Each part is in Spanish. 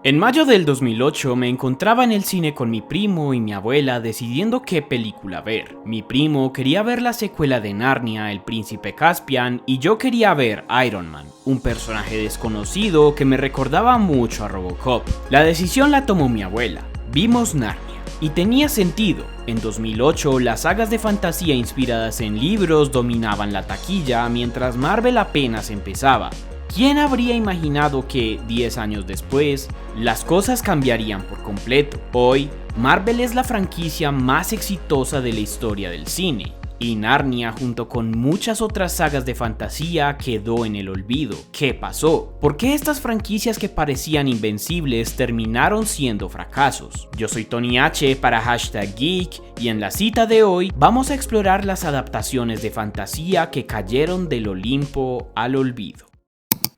En mayo del 2008 me encontraba en el cine con mi primo y mi abuela decidiendo qué película ver. Mi primo quería ver la secuela de Narnia, El Príncipe Caspian, y yo quería ver Iron Man, un personaje desconocido que me recordaba mucho a Robocop. La decisión la tomó mi abuela. Vimos Narnia. Y tenía sentido. En 2008, las sagas de fantasía inspiradas en libros dominaban la taquilla mientras Marvel apenas empezaba. ¿Quién habría imaginado que, 10 años después, las cosas cambiarían por completo? Hoy, Marvel es la franquicia más exitosa de la historia del cine, y Narnia, junto con muchas otras sagas de fantasía, quedó en el olvido. ¿Qué pasó? ¿Por qué estas franquicias que parecían invencibles terminaron siendo fracasos? Yo soy Tony H para #Geek, y en la cita de hoy vamos a explorar las adaptaciones de fantasía que cayeron del Olimpo al olvido.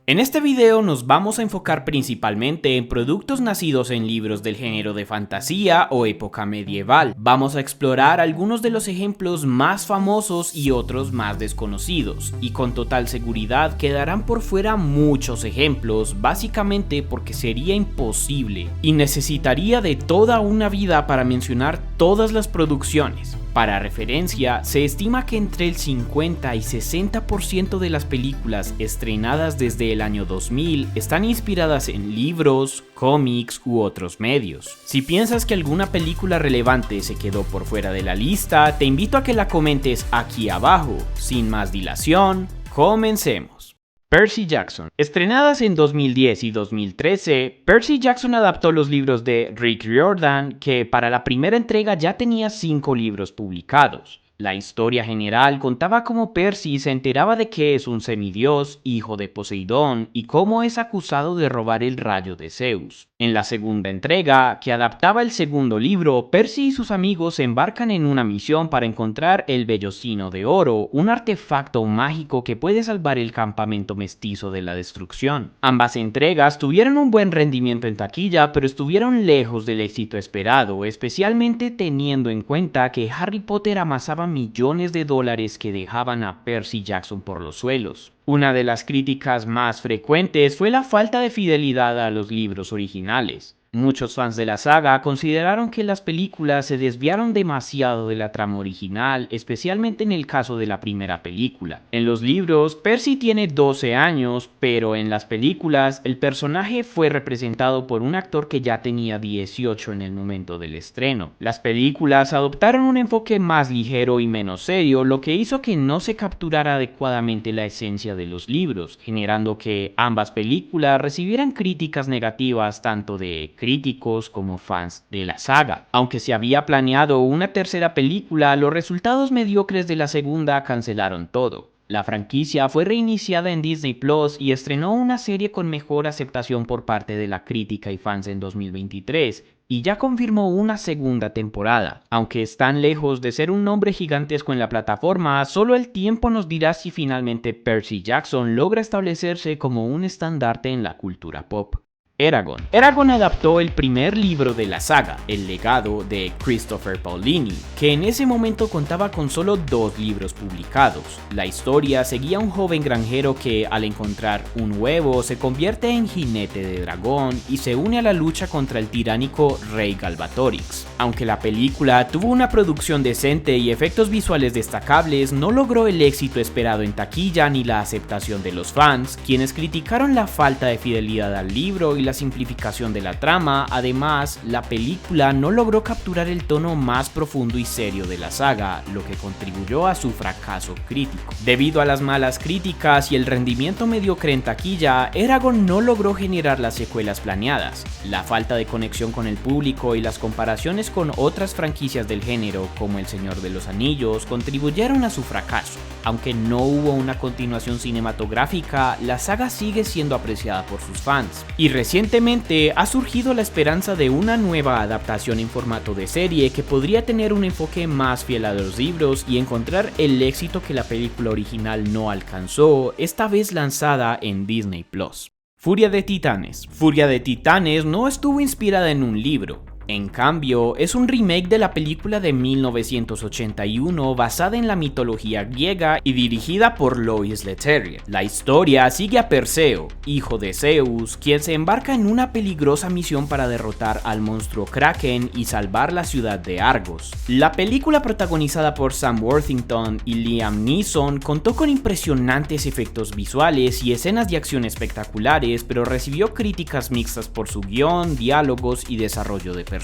En este video nos vamos a enfocar principalmente en productos nacidos en libros del género de fantasía o época medieval. Vamos a explorar algunos de los ejemplos más famosos y otros más desconocidos, y con total seguridad quedarán por fuera muchos ejemplos, básicamente porque sería imposible y necesitaría de toda una vida para mencionar todas las producciones. Para referencia, se estima que entre el 50 y 60% de las películas estrenadas desde el año 2000 están inspiradas en libros, cómics u otros medios. Si piensas que alguna película relevante se quedó por fuera de la lista, te invito a que la comentes aquí abajo. Sin más dilación, comencemos. Percy Jackson. Estrenadas en 2010 y 2013, Percy Jackson adaptó los libros de Rick Riordan, que para la primera entrega ya tenía 5 libros publicados. La historia general contaba cómo Percy se enteraba de que es un semidios, hijo de Poseidón, y cómo es acusado de robar el rayo de Zeus. En la segunda entrega, que adaptaba el segundo libro, Percy y sus amigos se embarcan en una misión para encontrar el Vellocino de Oro, un artefacto mágico que puede salvar el campamento mestizo de la destrucción. Ambas entregas tuvieron un buen rendimiento en taquilla, pero estuvieron lejos del éxito esperado, especialmente teniendo en cuenta que Harry Potter amasaba millones de dólares que dejaban a Percy Jackson por los suelos. Una de las críticas más frecuentes fue la falta de fidelidad a los libros originales. Muchos fans de la saga consideraron que las películas se desviaron demasiado de la trama original, especialmente en el caso de la primera película. En los libros, Percy tiene 12 años, pero en las películas, el personaje fue representado por un actor que ya tenía 18 en el momento del estreno. Las películas adoptaron un enfoque más ligero y menos serio, lo que hizo que no se capturara adecuadamente la esencia de los libros, generando que ambas películas recibieran críticas negativas tanto de críticos como fans de la saga. Aunque se había planeado una tercera película, los resultados mediocres de la segunda cancelaron todo. La franquicia fue reiniciada en Disney Plus y estrenó una serie con mejor aceptación por parte de la crítica y fans en 2023, y ya confirmó una segunda temporada. Aunque están lejos de ser un nombre gigantesco en la plataforma, solo el tiempo nos dirá si finalmente Percy Jackson logra establecerse como un estandarte en la cultura pop. Eragon. Eragon adaptó el primer libro de la saga, El legado de Christopher Paolini, que en ese momento contaba con solo 2 libros publicados. La historia seguía a un joven granjero que, al encontrar un huevo, se convierte en jinete de dragón y se une a la lucha contra el tiránico rey Galbatorix. Aunque la película tuvo una producción decente y efectos visuales destacables, no logró el éxito esperado en taquilla ni la aceptación de los fans, quienes criticaron la falta de fidelidad al libro y la simplificación de la trama. Además, la película no logró capturar el tono más profundo y serio de la saga, lo que contribuyó a su fracaso crítico. Debido a las malas críticas y el rendimiento mediocre en taquilla, Eragon no logró generar las secuelas planeadas. La falta de conexión con el público y las comparaciones con otras franquicias del género, como El Señor de los Anillos, contribuyeron a su fracaso. Aunque no hubo una continuación cinematográfica, la saga sigue siendo apreciada por sus fans, y recientemente ha surgido la esperanza de una nueva adaptación en formato de serie que podría tener un enfoque más fiel a los libros y encontrar el éxito que la película original no alcanzó, esta vez lanzada en Disney Plus. Furia de Titanes. Furia de Titanes no estuvo inspirada en un libro. En cambio, es un remake de la película de 1981 basada en la mitología griega y dirigida por Lois Leterrier. La historia sigue a Perseo, hijo de Zeus, quien se embarca en una peligrosa misión para derrotar al monstruo Kraken y salvar la ciudad de Argos. La película, protagonizada por Sam Worthington y Liam Neeson, contó con impresionantes efectos visuales y escenas de acción espectaculares, pero recibió críticas mixtas por su guión, diálogos y desarrollo de personajes.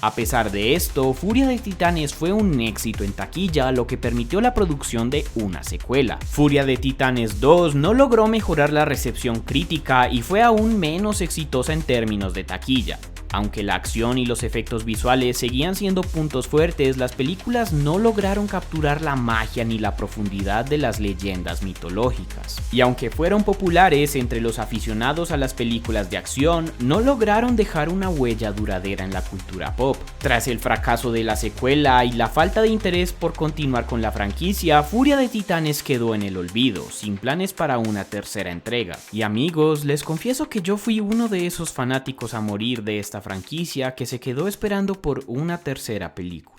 A pesar de esto, Furia de Titanes fue un éxito en taquilla, lo que permitió la producción de una secuela. Furia de Titanes 2 no logró mejorar la recepción crítica y fue aún menos exitosa en términos de taquilla. Aunque la acción y los efectos visuales seguían siendo puntos fuertes, las películas no lograron capturar la magia ni la profundidad de las leyendas mitológicas. Y aunque fueron populares entre los aficionados a las películas de acción, no lograron dejar una huella duradera en la cultura pop. Tras el fracaso de la secuela y la falta de interés por continuar con la franquicia, Furia de Titanes quedó en el olvido, sin planes para una tercera entrega. Y amigos, les confieso que yo fui uno de esos fanáticos a morir de esta franquicia que se quedó esperando por una tercera película.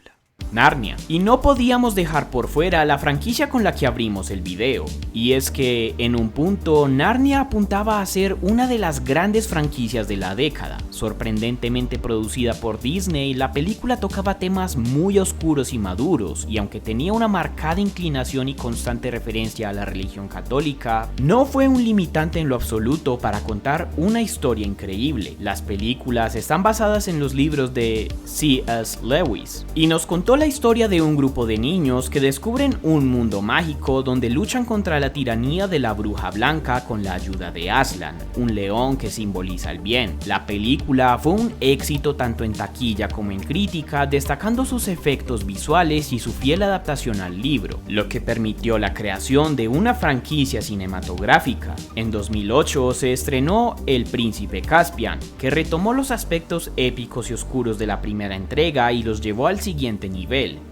Narnia. Y no podíamos dejar por fuera la franquicia con la que abrimos el video, y es que en un punto Narnia apuntaba a ser una de las grandes franquicias de la década. Sorprendentemente producida por Disney, la película tocaba temas muy oscuros y maduros, y aunque tenía una marcada inclinación y constante referencia a la religión católica, no fue un limitante en lo absoluto para contar una historia increíble. Las películas están basadas en los libros de C.S. Lewis, y nos contó la historia de un grupo de niños que descubren un mundo mágico donde luchan contra la tiranía de la bruja blanca con la ayuda de Aslan, un león que simboliza el bien. La película fue un éxito tanto en taquilla como en crítica, destacando sus efectos visuales y su fiel adaptación al libro, lo que permitió la creación de una franquicia cinematográfica. En 2008 se estrenó El Príncipe Caspian, que retomó los aspectos épicos y oscuros de la primera entrega y los llevó al siguiente nivel.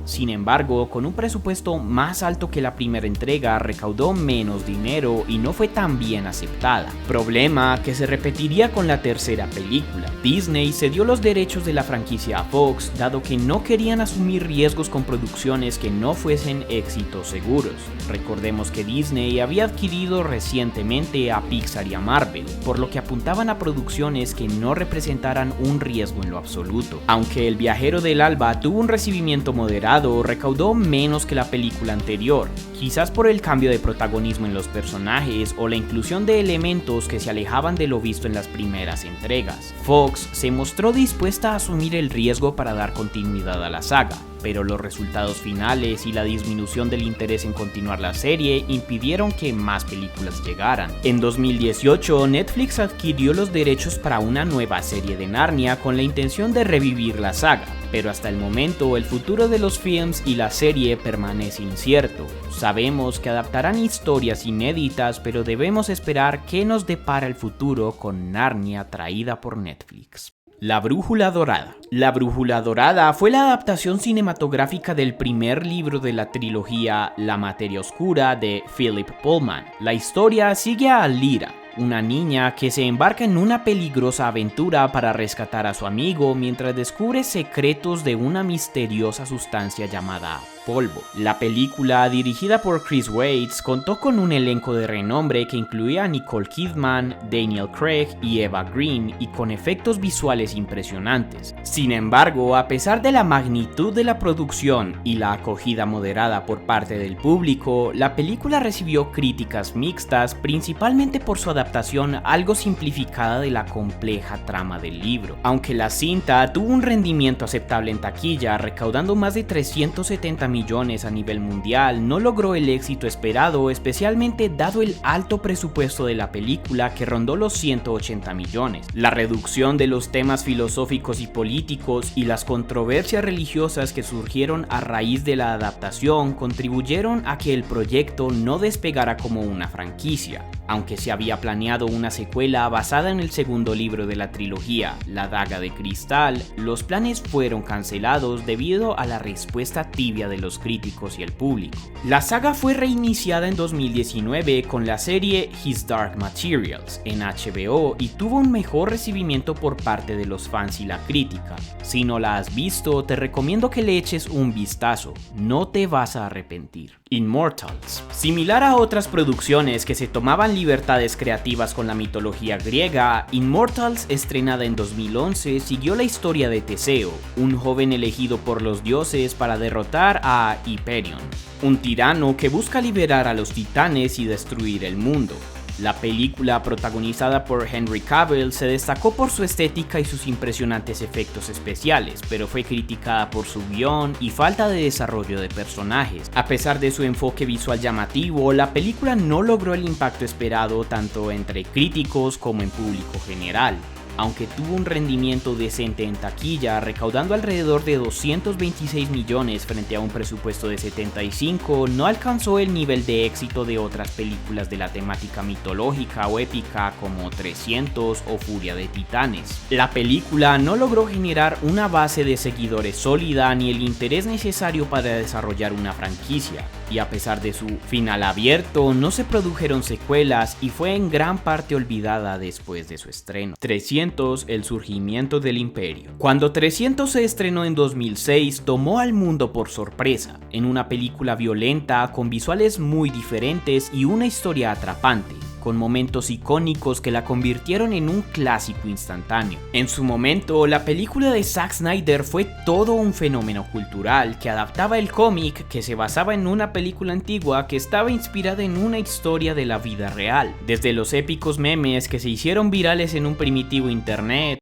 Sin embargo, con un presupuesto más alto que la primera entrega, recaudó menos dinero y no fue tan bien aceptada. Problema que se repetiría con la tercera película. Disney cedió los derechos de la franquicia a Fox, dado que no querían asumir riesgos con producciones que no fuesen éxitos seguros. Recordemos que Disney había adquirido recientemente a Pixar y a Marvel, por lo que apuntaban a producciones que no representaran un riesgo en lo absoluto. Aunque El Viajero del Alba tuvo un recibimiento moderado, recaudó menos que la película anterior, quizás por el cambio de protagonismo en los personajes o la inclusión de elementos que se alejaban de lo visto en las primeras entregas. Fox se mostró dispuesta a asumir el riesgo para dar continuidad a la saga, pero los resultados finales y la disminución del interés en continuar la serie impidieron que más películas llegaran. En 2018, Netflix adquirió los derechos para una nueva serie de Narnia con la intención de revivir la saga, pero hasta el momento el futuro de los films y la serie permanece incierto. Sabemos que adaptarán historias inéditas, pero debemos esperar qué nos depara el futuro con Narnia traída por Netflix. La Brújula Dorada. La Brújula Dorada fue la adaptación cinematográfica del primer libro de la trilogía La Materia Oscura de Philip Pullman. La historia sigue a Lyra, una niña que se embarca en una peligrosa aventura para rescatar a su amigo mientras descubre secretos de una misteriosa sustancia llamada polvo. La película, dirigida por Chris Weitz, contó con un elenco de renombre que incluía a Nicole Kidman, Daniel Craig y Eva Green, y con efectos visuales impresionantes. Sin embargo, a pesar de la magnitud de la producción y la acogida moderada por parte del público, la película recibió críticas mixtas, principalmente por su adaptación algo simplificada de la compleja trama del libro. Aunque la cinta tuvo un rendimiento aceptable en taquilla, recaudando más de 370 millones a nivel mundial, no logró el éxito esperado, especialmente dado el alto presupuesto de la película, que rondó los 180 millones. La reducción de los temas filosóficos y políticos y las controversias religiosas que surgieron a raíz de la adaptación contribuyeron a que el proyecto no despegara como una franquicia. Aunque se había planeado una secuela basada en el segundo libro de la trilogía, La Daga de Cristal, los planes fueron cancelados debido a la respuesta tibia de los críticos y el público. La saga fue reiniciada en 2019 con la serie His Dark Materials en HBO y tuvo un mejor recibimiento por parte de los fans y la crítica. Si no la has visto, te recomiendo que le eches un vistazo, no te vas a arrepentir. Immortals. Similar a otras producciones que se tomaban libertades creativas con la mitología griega, Immortals, estrenada en 2011, siguió la historia de Teseo, un joven elegido por los dioses para derrotar a Hyperion, un tirano que busca liberar a los titanes y destruir el mundo. La película, protagonizada por Henry Cavill, se destacó por su estética y sus impresionantes efectos especiales, pero fue criticada por su guión y falta de desarrollo de personajes. A pesar de su enfoque visual llamativo, la película no logró el impacto esperado tanto entre críticos como en público general. Aunque tuvo un rendimiento decente en taquilla, recaudando alrededor de 226 millones frente a un presupuesto de 75, no alcanzó el nivel de éxito de otras películas de la temática mitológica o épica como 300 o Furia de Titanes. La película no logró generar una base de seguidores sólida ni el interés necesario para desarrollar una franquicia, y a pesar de su final abierto, no se produjeron secuelas y fue en gran parte olvidada después de su estreno. 300, el surgimiento del imperio. Cuando 300 se estrenó en 2006, tomó al mundo por sorpresa, en una película violenta con visuales muy diferentes y una historia atrapante, con momentos icónicos que la convirtieron en un clásico instantáneo. En su momento, la película de Zack Snyder fue todo un fenómeno cultural que adaptaba el cómic que se basaba en una película antigua que estaba inspirada en una historia de la vida real. Desde los épicos memes que se hicieron virales en un primitivo internet.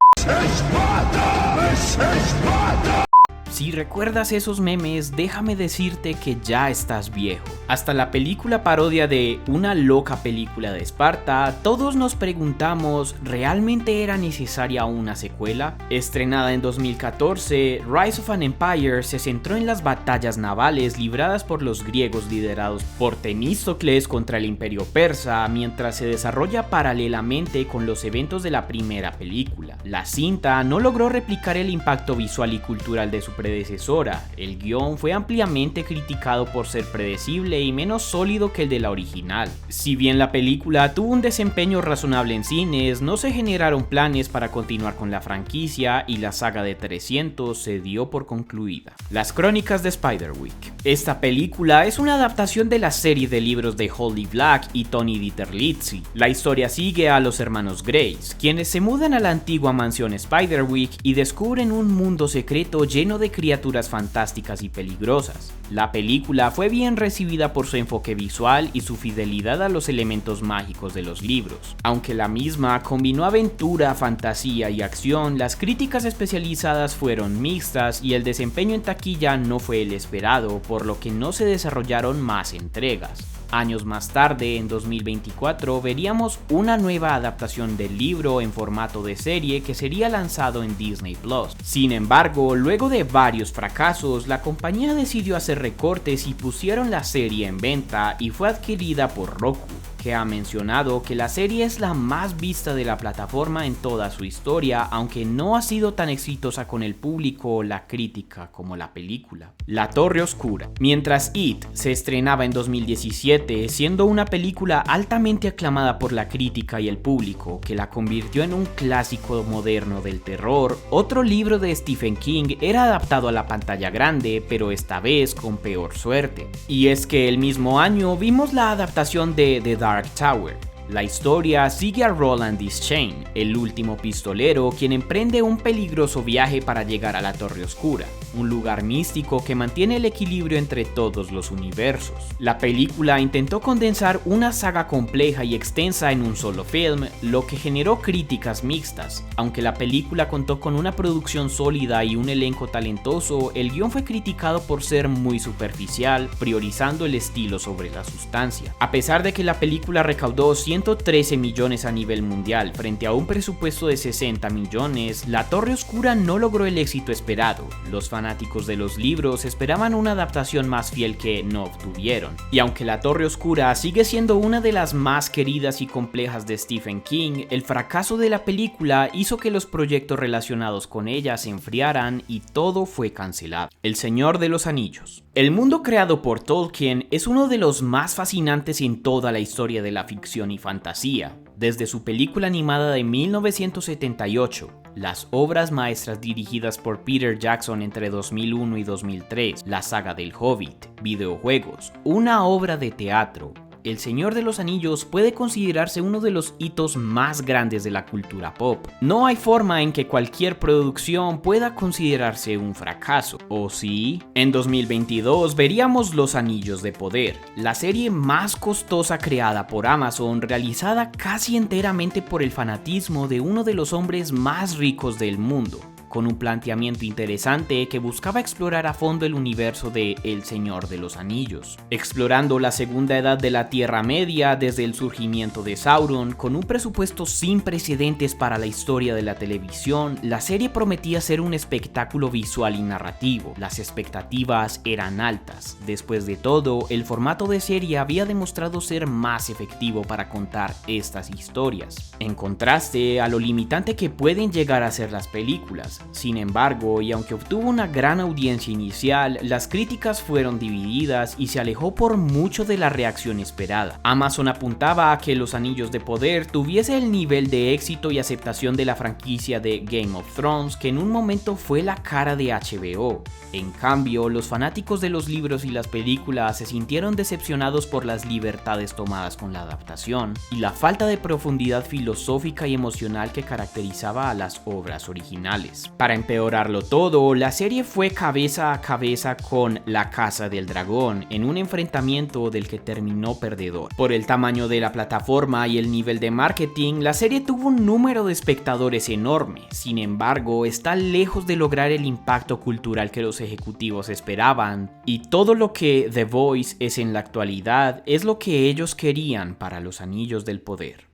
Si recuerdas esos memes, déjame decirte que ya estás viejo. Hasta la película parodia de Una loca película de Esparta, todos nos preguntamos, ¿realmente era necesaria una secuela? Estrenada en 2014, Rise of an Empire se centró en las batallas navales libradas por los griegos liderados por Temístocles contra el imperio persa, mientras se desarrolla paralelamente con los eventos de la primera película. La cinta no logró replicar el impacto visual y cultural de su predecesora. El guión fue ampliamente criticado por ser predecible y menos sólido que el de la original. Si bien la película tuvo un desempeño razonable en cines, no se generaron planes para continuar con la franquicia y la saga de 300 se dio por concluida. Las crónicas de Spiderwick. Esta película es una adaptación de la serie de libros de Holly Black y Tony Diterlizzi. La historia sigue a los hermanos Grace, quienes se mudan a la antigua mansión Spiderwick y descubren un mundo secreto lleno de criaturas fantásticas y peligrosas. La película fue bien recibida por su enfoque visual y su fidelidad a los elementos mágicos de los libros. Aunque la misma combinó aventura, fantasía y acción, las críticas especializadas fueron mixtas y el desempeño en taquilla no fue el esperado, por lo que no se desarrollaron más entregas. Años más tarde, en 2024, veríamos una nueva adaptación del libro en formato de serie que sería lanzado en Disney Plus. Sin embargo, luego de varios fracasos, la compañía decidió hacer recortes y pusieron la serie en venta y fue adquirida por Roku, que ha mencionado que la serie es la más vista de la plataforma en toda su historia, aunque no ha sido tan exitosa con el público o la crítica como la película. La Torre Oscura. Mientras It se estrenaba en 2017, siendo una película altamente aclamada por la crítica y el público, que la convirtió en un clásico moderno del terror, otro libro de Stephen King era adaptado a la pantalla grande, pero esta vez con peor suerte. Y es que el mismo año vimos la adaptación de The Dark Tower. La historia sigue a Roland Deschain, el último pistolero, quien emprende un peligroso viaje para llegar a la Torre Oscura, un lugar místico que mantiene el equilibrio entre todos los universos. La película intentó condensar una saga compleja y extensa en un solo film, lo que generó críticas mixtas. Aunque la película contó con una producción sólida y un elenco talentoso, el guión fue criticado por ser muy superficial, priorizando el estilo sobre la sustancia. A pesar de que la película recaudó 113 millones a nivel mundial frente a un presupuesto de 60 millones, La Torre Oscura no logró el éxito esperado. Los fanáticos de los libros esperaban una adaptación más fiel que no obtuvieron. Y aunque La Torre Oscura sigue siendo una de las más queridas y complejas de Stephen King, el fracaso de la película hizo que los proyectos relacionados con ella se enfriaran y todo fue cancelado. El Señor de los Anillos. El mundo creado por Tolkien es uno de los más fascinantes en toda la historia de la ficción y fantasía. Desde su película animada de 1978, las obras maestras dirigidas por Peter Jackson entre 2001 y 2003, la saga del Hobbit, videojuegos, una obra de teatro, El Señor de los Anillos puede considerarse uno de los hitos más grandes de la cultura pop. No hay forma en que cualquier producción pueda considerarse un fracaso, ¿o sí? En 2022 veríamos Los Anillos de Poder, la serie más costosa creada por Amazon, realizada casi enteramente por el fanatismo de uno de los hombres más ricos del mundo, con un planteamiento interesante que buscaba explorar a fondo el universo de El Señor de los Anillos, explorando la segunda edad de la Tierra Media desde el surgimiento de Sauron. Con un presupuesto sin precedentes para la historia de la televisión, la serie prometía ser un espectáculo visual y narrativo. Las expectativas eran altas. Después de todo, el formato de serie había demostrado ser más efectivo para contar estas historias, en contraste a lo limitante que pueden llegar a ser las películas. Sin embargo, y aunque obtuvo una gran audiencia inicial, las críticas fueron divididas y se alejó por mucho de la reacción esperada. Amazon apuntaba a que Los Anillos de Poder tuviese el nivel de éxito y aceptación de la franquicia de Game of Thrones, que en un momento fue la cara de HBO. En cambio, los fanáticos de los libros y las películas se sintieron decepcionados por las libertades tomadas con la adaptación y la falta de profundidad filosófica y emocional que caracterizaba a las obras originales. Para empeorarlo todo, la serie fue cabeza a cabeza con La Casa del Dragón, en un enfrentamiento del que terminó perdedor. Por el tamaño de la plataforma y el nivel de marketing, la serie tuvo un número de espectadores enorme. Sin embargo, está lejos de lograr el impacto cultural que los ejecutivos esperaban, y todo lo que The Voice es en la actualidad es lo que ellos querían para Los Anillos del Poder.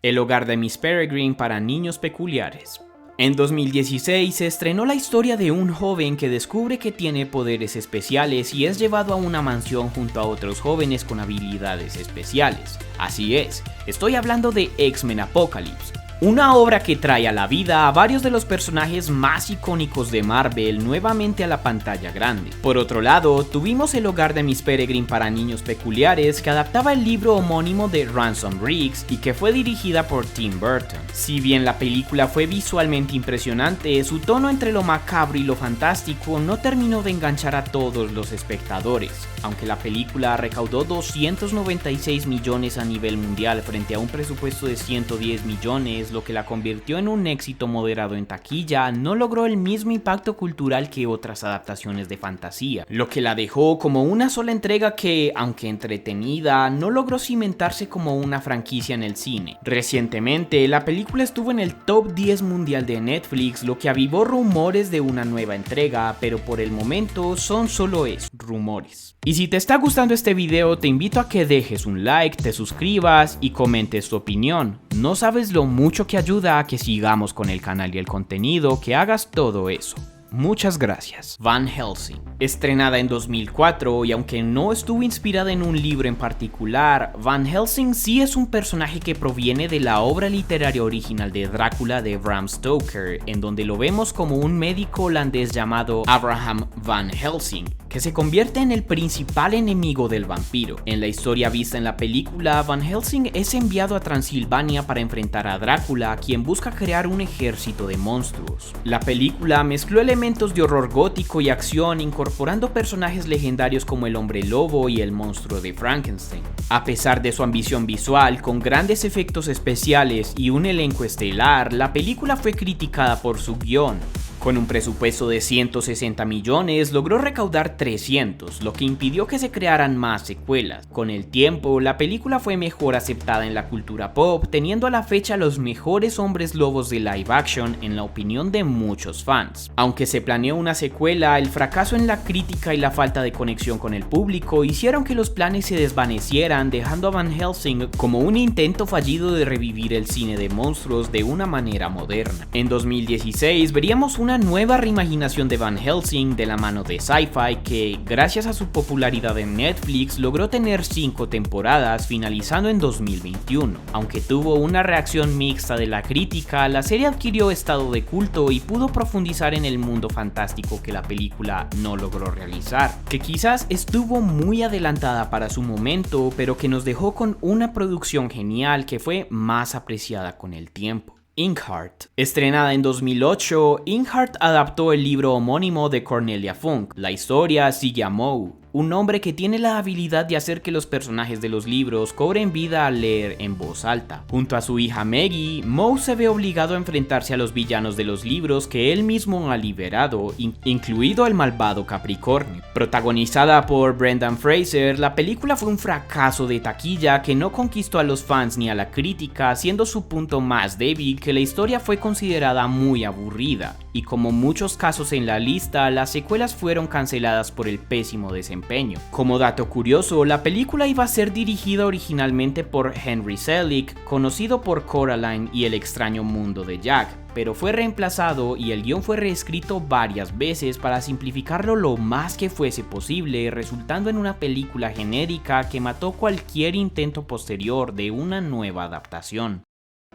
El hogar de Miss Peregrine para niños peculiares. En 2016 se estrenó la historia de un joven que descubre que tiene poderes especiales y es llevado a una mansión junto a otros jóvenes con habilidades especiales. Así es, estoy hablando de X-Men Apocalypse, una obra que trae a la vida a varios de los personajes más icónicos de Marvel nuevamente a la pantalla grande. Por otro lado, tuvimos El Hogar de Miss Peregrine para niños peculiares, que adaptaba el libro homónimo de Ransom Riggs y que fue dirigida por Tim Burton. Si bien la película fue visualmente impresionante, su tono entre lo macabro y lo fantástico no terminó de enganchar a todos los espectadores. Aunque la película recaudó 296 millones a nivel mundial frente a un presupuesto de 110 millones, lo que la convirtió en un éxito moderado en taquilla, no logró el mismo impacto cultural que otras adaptaciones de fantasía, lo que la dejó como una sola entrega que, aunque entretenida, no logró cimentarse como una franquicia en el cine. Recientemente, la película estuvo en el top 10 mundial de Netflix, lo que avivó rumores de una nueva entrega, pero por el momento son solo eso, rumores. Y si te está gustando este video, te invito a que dejes un like, te suscribas y comentes tu opinión. No sabes lo mucho que ayuda a que sigamos con el canal y el contenido, que hagas todo eso. Muchas gracias. Van Helsing. Estrenada en 2004 y aunque no estuvo inspirada en un libro en particular, Van Helsing sí es un personaje que proviene de la obra literaria original de Drácula de Bram Stoker, en donde lo vemos como un médico holandés llamado Abraham Van Helsing, que se convierte en el principal enemigo del vampiro. En la historia vista en la película, Van Helsing es enviado a Transilvania para enfrentar a Drácula, quien busca crear un ejército de monstruos. La película mezcló elementos de horror gótico y acción, incorporando personajes legendarios como el hombre lobo y el monstruo de Frankenstein. A pesar de su ambición visual, con grandes efectos especiales y un elenco estelar, la película fue criticada por su guión. Con un presupuesto de 160 millones, logró recaudar 300, lo que impidió que se crearan más secuelas. Con el tiempo, la película fue mejor aceptada en la cultura pop, teniendo a la fecha los mejores hombres lobos de live action en la opinión de muchos fans. Aunque se planeó una secuela, el fracaso en la crítica y la falta de conexión con el público hicieron que los planes se desvanecieran, dejando a Van Helsing como un intento fallido de revivir el cine de monstruos de una manera moderna. En 2016 veríamos una una nueva reimaginación de Van Helsing de la mano de Sci-Fi que, gracias a su popularidad en Netflix, logró tener 5 temporadas, finalizando en 2021. Aunque tuvo una reacción mixta de la crítica, la serie adquirió estado de culto y pudo profundizar en el mundo fantástico que la película no logró realizar, que quizás estuvo muy adelantada para su momento, pero que nos dejó con una producción genial que fue más apreciada con el tiempo. Inkheart. Estrenada en 2008, Inkheart adaptó el libro homónimo de Cornelia Funk. La historia sigue a Moe, un hombre que tiene la habilidad de hacer que los personajes de los libros cobren vida al leer en voz alta. Junto a su hija Maggie, Moe se ve obligado a enfrentarse a los villanos de los libros que él mismo ha liberado, incluido el malvado Capricornio. Protagonizada por Brendan Fraser, la película fue un fracaso de taquilla que no conquistó a los fans ni a la crítica, siendo su punto más débil que la historia fue considerada muy aburrida, y como muchos casos en la lista, las secuelas fueron canceladas por el pésimo desempeño. Como dato curioso, la película iba a ser dirigida originalmente por Henry Selick, conocido por Coraline y El extraño mundo de Jack, pero fue reemplazado y el guión fue reescrito varias veces para simplificarlo lo más que fuese posible, resultando en una película genérica que mató cualquier intento posterior de una nueva adaptación.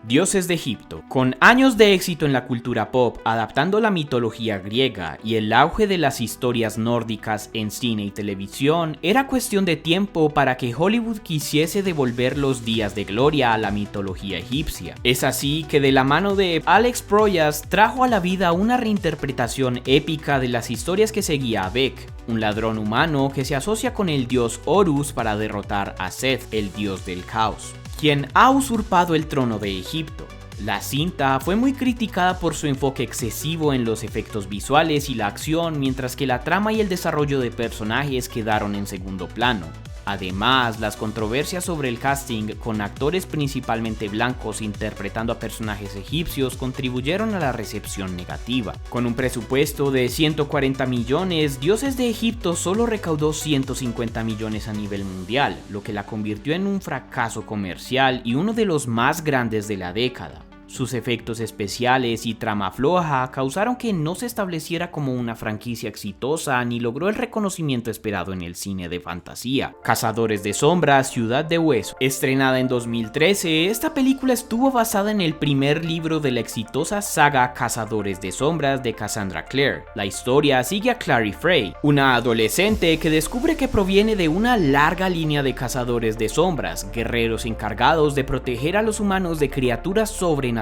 Dioses de Egipto. Con años de éxito en la cultura pop, adaptando la mitología griega y el auge de las historias nórdicas en cine y televisión, era cuestión de tiempo para que Hollywood quisiese devolver los días de gloria a la mitología egipcia. Es así que de la mano de Alex Proyas trajo a la vida una reinterpretación épica de las historias que seguía a Bek, un ladrón humano que se asocia con el dios Horus para derrotar a Seth, el dios del caos, quien ha usurpado el trono de Egipto. La cinta fue muy criticada por su enfoque excesivo en los efectos visuales y la acción, mientras que la trama y el desarrollo de personajes quedaron en segundo plano. Además, las controversias sobre el casting, con actores principalmente blancos interpretando a personajes egipcios, contribuyeron a la recepción negativa. Con un presupuesto de 140 millones, Dioses de Egipto solo recaudó 150 millones a nivel mundial, lo que la convirtió en un fracaso comercial y uno de los más grandes de la década. Sus efectos especiales y trama floja causaron que no se estableciera como una franquicia exitosa ni logró el reconocimiento esperado en el cine de fantasía. Cazadores de Sombras, Ciudad de Hueso. Estrenada en 2013, esta película estuvo basada en el primer libro de la exitosa saga Cazadores de Sombras de Cassandra Clare. La historia sigue a Clary Frey, una adolescente que descubre que proviene de una larga línea de cazadores de sombras, guerreros encargados de proteger a los humanos de criaturas sobrenaturales,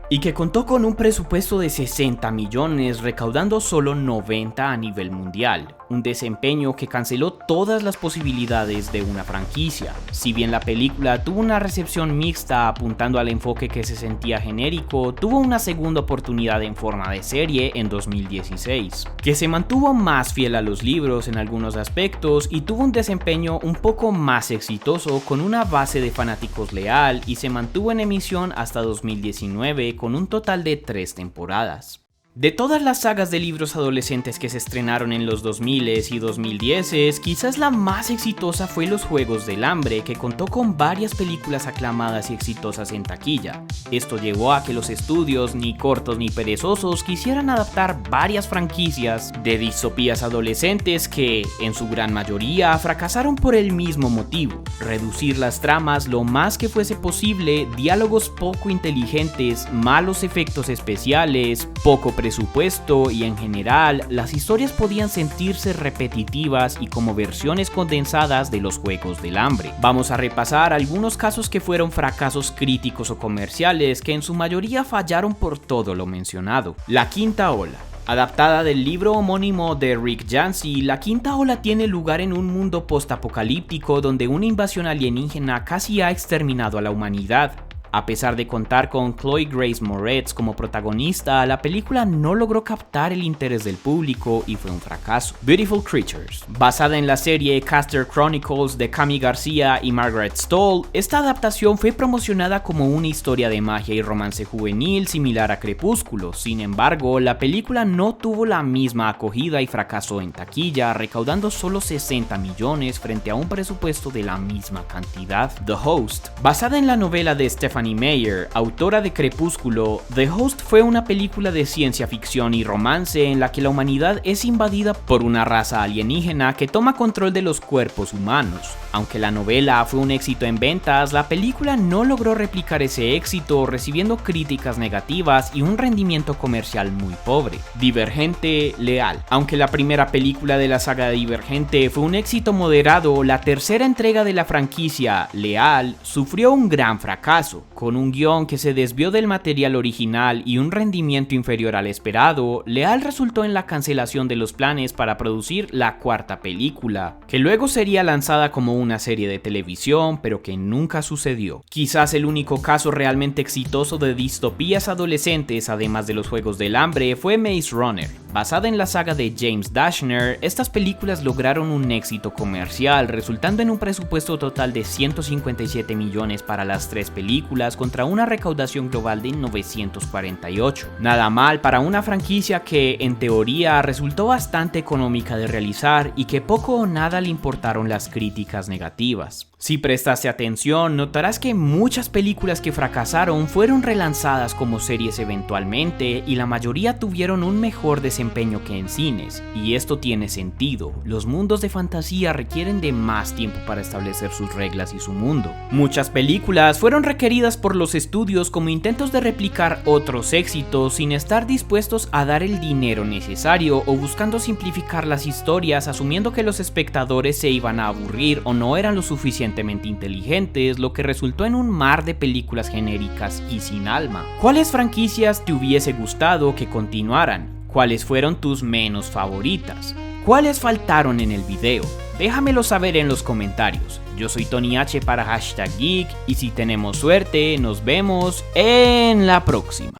y que contó con un presupuesto de 60 millones, recaudando solo 90 a nivel mundial, un desempeño que canceló todas las posibilidades de una franquicia. Si bien la película tuvo una recepción mixta apuntando al enfoque que se sentía genérico, tuvo una segunda oportunidad en forma de serie en 2016, que se mantuvo más fiel a los libros en algunos aspectos y tuvo un desempeño un poco más exitoso con una base de fanáticos leal y se mantuvo en emisión hasta 2019 con un total de 3 temporadas. De todas las sagas de libros adolescentes que se estrenaron en los 2000s y 2010s, quizás la más exitosa fue Los Juegos del Hambre, que contó con varias películas aclamadas y exitosas en taquilla. Esto llevó a que los estudios, ni cortos ni perezosos, quisieran adaptar varias franquicias de distopías adolescentes que, en su gran mayoría, fracasaron por el mismo motivo: reducir las tramas lo más que fuese posible, diálogos poco inteligentes, malos efectos especiales, poco presupuesto y en general las historias podían sentirse repetitivas y como versiones condensadas de Los Juegos del Hambre. Vamos a repasar algunos casos que fueron fracasos críticos o comerciales que en su mayoría fallaron por todo lo mencionado. La Quinta Ola. Adaptada del libro homónimo de Rick Yancey, La Quinta Ola tiene lugar en un mundo postapocalíptico donde una invasión alienígena casi ha exterminado a la humanidad. A pesar de contar con Chloe Grace Moretz como protagonista, la película no logró captar el interés del público y fue un fracaso. Beautiful Creatures. Basada en la serie Caster Chronicles de Cami García y Margaret Stoll, esta adaptación fue promocionada como una historia de magia y romance juvenil similar a Crepúsculo. Sin embargo, la película no tuvo la misma acogida y fracasó en taquilla, recaudando solo 60 millones frente a un presupuesto de la misma cantidad. The Host. Basada en la novela de Stephanie Stephanie Meyer, autora de Crepúsculo, The Host fue una película de ciencia ficción y romance en la que la humanidad es invadida por una raza alienígena que toma control de los cuerpos humanos. Aunque la novela fue un éxito en ventas, la película no logró replicar ese éxito, recibiendo críticas negativas y un rendimiento comercial muy pobre. Divergente, Leal. Aunque la primera película de la saga Divergente fue un éxito moderado, la tercera entrega de la franquicia, Leal, sufrió un gran fracaso. Con un guión que se desvió del material original y un rendimiento inferior al esperado, Leal resultó en la cancelación de los planes para producir la cuarta película, que luego sería lanzada como una serie de televisión, pero que nunca sucedió. Quizás el único caso realmente exitoso de distopías adolescentes, además de los Juegos del Hambre, fue Maze Runner. Basada en la saga de James Dashner, estas películas lograron un éxito comercial, resultando en un presupuesto total de 157 millones para las tres películas contra una recaudación global de 948. Nada mal para una franquicia que, en teoría, resultó bastante económica de realizar y que poco o nada le importaron las críticas negativas. Si prestaste atención, notarás que muchas películas que fracasaron fueron relanzadas como series eventualmente y la mayoría tuvieron un mejor desempeño que en cines. Y esto tiene sentido, los mundos de fantasía requieren de más tiempo para establecer sus reglas y su mundo. Muchas películas fueron requeridas por los estudios como intentos de replicar otros éxitos sin estar dispuestos a dar el dinero necesario o buscando simplificar las historias asumiendo que los espectadores se iban a aburrir o no eran lo suficientemente inteligentes, lo que resultó en un mar de películas genéricas y sin alma. ¿Cuáles franquicias te hubiese gustado que continuaran? ¿Cuáles fueron tus menos favoritas? ¿Cuáles faltaron en el video? Déjamelo saber en los comentarios. Yo soy Tony H para #Geek y si tenemos suerte, nos vemos en la próxima.